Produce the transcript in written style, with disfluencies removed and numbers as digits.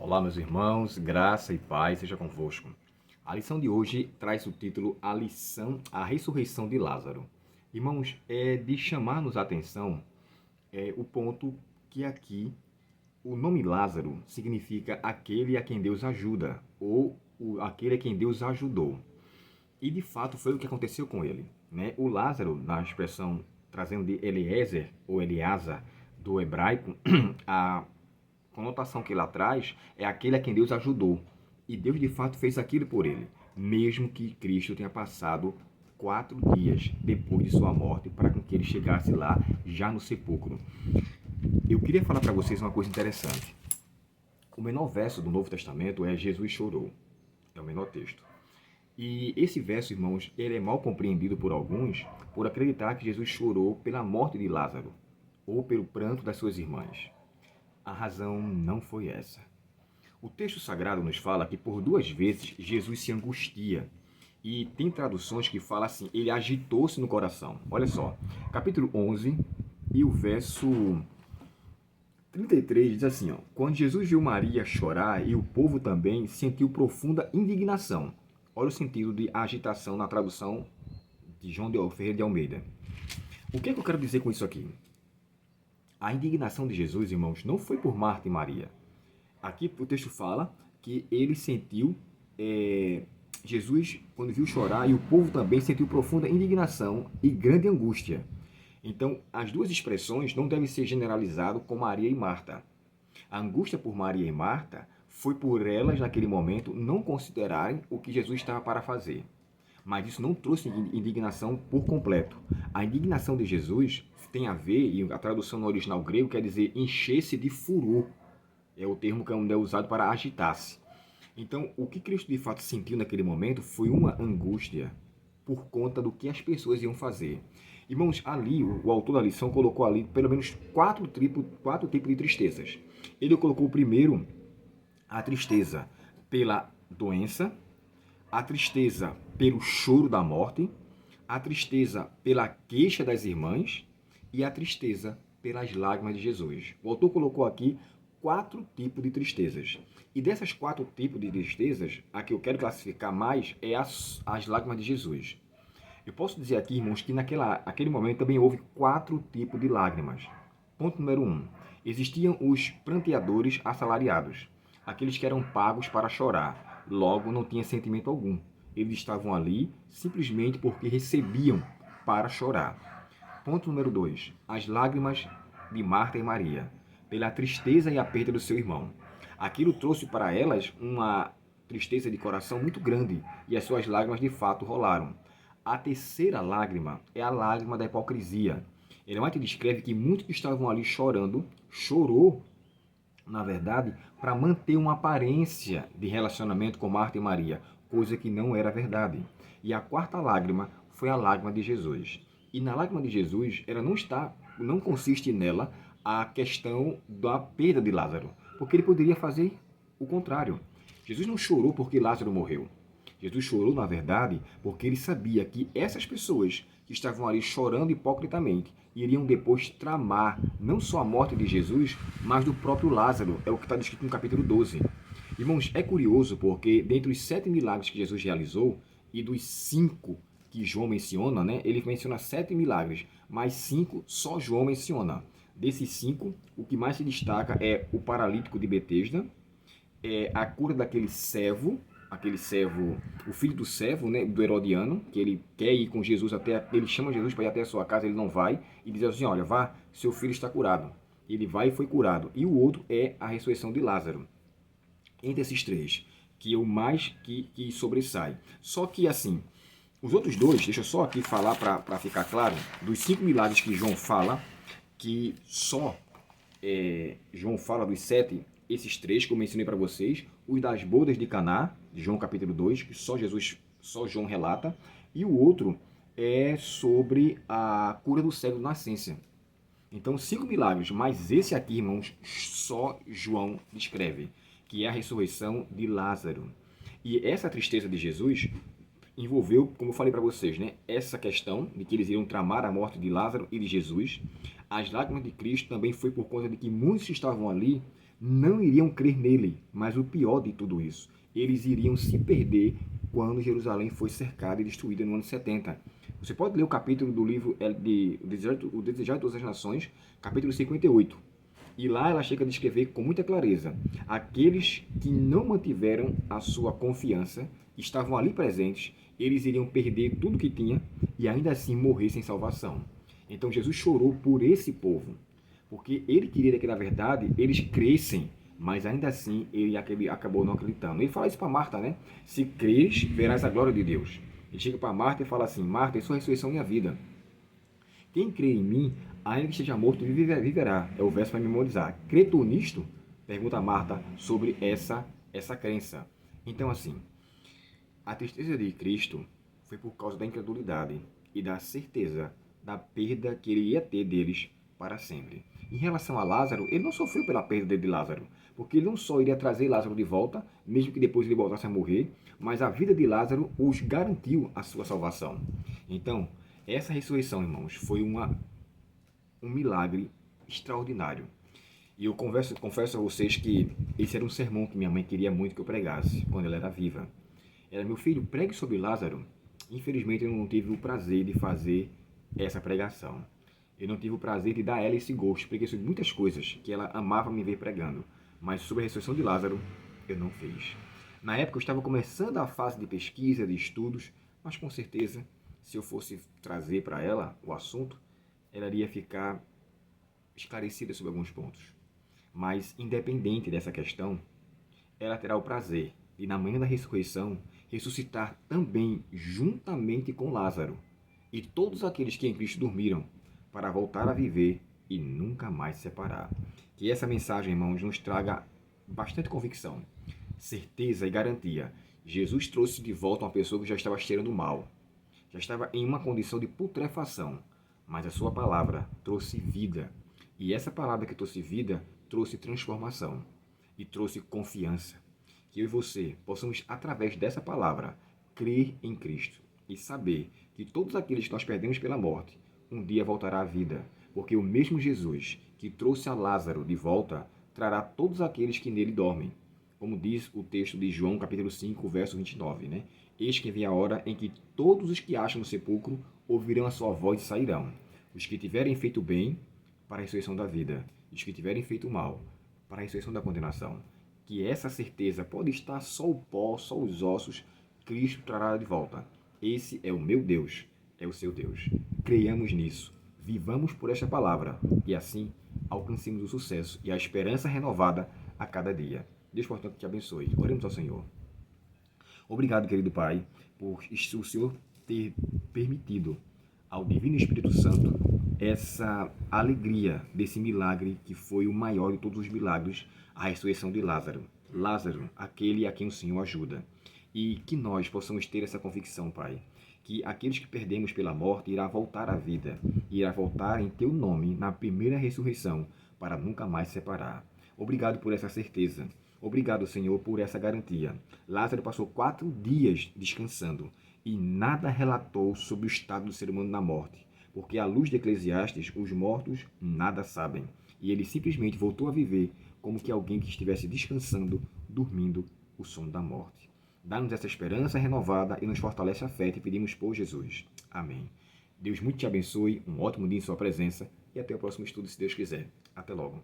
Olá, meus irmãos, graça e paz seja convosco. A lição de hoje traz o título A Ressurreição de Lázaro. Irmãos, é de chamar-nos a atenção o ponto que aqui o nome Lázaro significa aquele a quem Deus ajuda, ou aquele a quem Deus ajudou. E de fato foi o que aconteceu com ele, né? O Lázaro, na expressão trazendo de Eliezer ou Eleazar do hebraico, a conotação que ele traz é aquele a quem Deus ajudou. E Deus de fato fez aquilo por ele, mesmo que Cristo tenha passado 4 dias depois de sua morte para que ele chegasse lá já no sepulcro. Eu queria falar para vocês uma coisa interessante. O menor verso do Novo Testamento é Jesus chorou. É o menor texto. E esse verso, irmãos, ele é mal compreendido por alguns por acreditar que Jesus chorou pela morte de Lázaro ou pelo pranto das suas irmãs. A razão não foi essa. O texto sagrado nos fala que por 2 vezes Jesus se angustia. E tem traduções que falam assim, ele agitou-se no coração. Olha só, capítulo 11 e o verso 33 diz assim, quando Jesus viu Maria chorar e o povo também sentiu profunda indignação. Olha o sentido de agitação na tradução de João Ferreira de Almeida. O que eu quero dizer com isso aqui? A indignação de Jesus, irmãos, não foi por Marta e Maria. Aqui o texto fala que ele sentiu, Jesus, quando viu chorar, e o povo também sentiu profunda indignação e grande angústia. Então, as duas expressões não devem ser generalizadas com Maria e Marta. A angústia por Maria e Marta foi por elas, naquele momento, não considerarem o que Jesus estava para fazer. Mas isso não trouxe indignação por completo. A indignação de Jesus tem a ver, e a tradução no original grego quer dizer encher-se de furor. É o termo que é usado para agitar-se. Então, o que Cristo de fato sentiu naquele momento foi uma angústia por conta do que as pessoas iam fazer. Irmãos, ali, o autor da lição colocou ali pelo menos 4 tipos de tristezas. Ele colocou primeiro a tristeza pela doença, a tristeza pelo choro da morte, a tristeza pela queixa das irmãs e a tristeza pelas lágrimas de Jesus. O autor colocou aqui 4 tipos de tristezas. E dessas 4 tipos de tristezas, a que eu quero classificar mais é as lágrimas de Jesus. Eu posso dizer aqui, irmãos, que naquele momento também houve 4 tipos de lágrimas. Ponto número 1. Existiam os pranteadores assalariados, aqueles que eram pagos para chorar, logo não tinha sentimento algum. Eles estavam ali simplesmente porque recebiam para chorar. Ponto número 2. As lágrimas de Marta e Maria, pela tristeza e a perda do seu irmão. Aquilo trouxe para elas uma tristeza de coração muito grande e as suas lágrimas de fato rolaram. A terceira lágrima é a lágrima da hipocrisia. Ellen White descreve que muitos que estavam ali chorando, chorou, na verdade, para manter uma aparência de relacionamento com Marta e Maria, coisa que não era verdade. E a quarta lágrima foi a lágrima de Jesus. E na lágrima de Jesus, ela não consiste nela a questão da perda de Lázaro, porque ele poderia fazer o contrário. Jesus não chorou porque Lázaro morreu. Jesus chorou, na verdade, porque ele sabia que essas pessoas que estavam ali chorando hipocritamente iriam depois tramar não só a morte de Jesus, mas do próprio Lázaro. É o que está descrito no capítulo 12. Irmãos, é curioso porque dentre os 7 milagres que Jesus realizou e dos 5 que João menciona, né, ele menciona 7 milagres, mas 5 só João menciona. Desses 5, o que mais se destaca é o paralítico de Betesda, a cura daquele servo, o filho do servo, né, do Herodiano, que ele quer ir com Jesus ele chama Jesus para ir até a sua casa, ele não vai, e diz assim, olha, vá, seu filho está curado. Ele vai e foi curado. E o outro é a ressurreição de Lázaro. Entre esses 3, que é o mais que sobressai. Só que, assim, os outros 2, deixa eu só aqui falar para ficar claro, dos 5 milagres que João fala, que só João fala dos 7, esses 3 que eu mencionei para vocês, os das bodas de Caná, de João capítulo 2, que só João relata, e o outro é sobre a cura do cego de nascença. Então, 5 milagres, mas esse aqui, irmãos, só João descreve, que é a ressurreição de Lázaro. E essa tristeza de Jesus envolveu, como eu falei para vocês, né, essa questão de que eles iriam tramar a morte de Lázaro e de Jesus. As lágrimas de Cristo também foi por conta de que muitos que estavam ali não iriam crer nele, mas o pior de tudo isso, eles iriam se perder quando Jerusalém foi cercada e destruída no ano 70. Você pode ler o capítulo do livro de O Desejar de Todas as Nações, capítulo 58. E lá ela chega a descrever com muita clareza: aqueles que não mantiveram a sua confiança, estavam ali presentes, eles iriam perder tudo que tinha e ainda assim morrer sem salvação. Então Jesus chorou por esse povo, porque ele queria que na verdade eles crescem, mas ainda assim ele acabou não acreditando. Ele fala isso para Marta, né? Se crês, verás a glória de Deus. Ele chega para Marta e fala assim: Marta, é sua ressurreição e minha vida. Quem crê em mim, ainda que esteja morto, viverá. É o verso para memorizar. Crê tu nisto? Pergunta Marta sobre essa crença. Então, assim, a tristeza de Cristo foi por causa da incredulidade e da certeza da perda que ele ia ter deles para sempre. Em relação a Lázaro, ele não sofreu pela perda de Lázaro, porque ele não só iria trazer Lázaro de volta, mesmo que depois ele voltasse a morrer, mas a vida de Lázaro os garantiu a sua salvação. Então, essa ressurreição, irmãos, foi um milagre extraordinário. E eu confesso a vocês que esse era um sermão que minha mãe queria muito que eu pregasse quando ela era viva. Era: meu filho, pregue sobre Lázaro. Infelizmente eu não tive o prazer de fazer essa pregação. Eu não tive o prazer de dar a ela esse gosto. Preguei sobre muitas coisas que ela amava me ver pregando, mas sobre a ressurreição de Lázaro eu não fiz. Na época eu estava começando a fase de pesquisa, de estudos, mas com certeza, se eu fosse trazer para ela o assunto, ela iria ficar esclarecida sobre alguns pontos. Mas, independente dessa questão, ela terá o prazer de, na manhã da ressurreição, ressuscitar também juntamente com Lázaro e todos aqueles que em Cristo dormiram, para voltar a viver e nunca mais se separar. Que essa mensagem, irmãos, nos traga bastante convicção, certeza e garantia. Jesus trouxe de volta uma pessoa que já estava cheirando mal, já estava em uma condição de putrefação, mas a sua palavra trouxe vida. E essa palavra que trouxe vida, trouxe transformação e trouxe confiança. Que eu e você possamos, através dessa palavra, crer em Cristo e saber que todos aqueles que nós perdemos pela morte, um dia voltará à vida, porque o mesmo Jesus que trouxe a Lázaro de volta, trará todos aqueles que nele dormem. Como diz o texto de João, capítulo 5, verso 29, né? Eis que vem a hora em que todos os que acham no sepulcro ouvirão a sua voz e sairão. Os que tiverem feito bem, para a ressurreição da vida, e os que tiverem feito mal, para a ressurreição da condenação. Que essa certeza pode estar só o pó, só os ossos, Cristo trará de volta. Esse é o meu Deus, é o seu Deus. Creiamos nisso, vivamos por esta palavra e assim alcancemos o sucesso e a esperança renovada a cada dia. Deus, portanto, te abençoe. Oremos ao Senhor. Obrigado, querido Pai, por o Senhor ter permitido ao Divino Espírito Santo essa alegria desse milagre que foi o maior de todos os milagres, a ressurreição de Lázaro. Lázaro, aquele a quem o Senhor ajuda. E que nós possamos ter essa convicção, Pai, que aqueles que perdemos pela morte irá voltar à vida, irá voltar em Teu nome na primeira ressurreição, para nunca mais se separar. Obrigado por essa certeza. Obrigado, Senhor, por essa garantia. Lázaro passou 4 dias descansando e nada relatou sobre o estado do ser humano na morte, porque à luz de Eclesiastes, os mortos nada sabem. E ele simplesmente voltou a viver como que alguém que estivesse descansando, dormindo o sono da morte. Dá-nos essa esperança renovada e nos fortalece a fé, te pedimos por Jesus. Amém. Deus muito te abençoe, um ótimo dia em sua presença e até o próximo estudo, se Deus quiser. Até logo.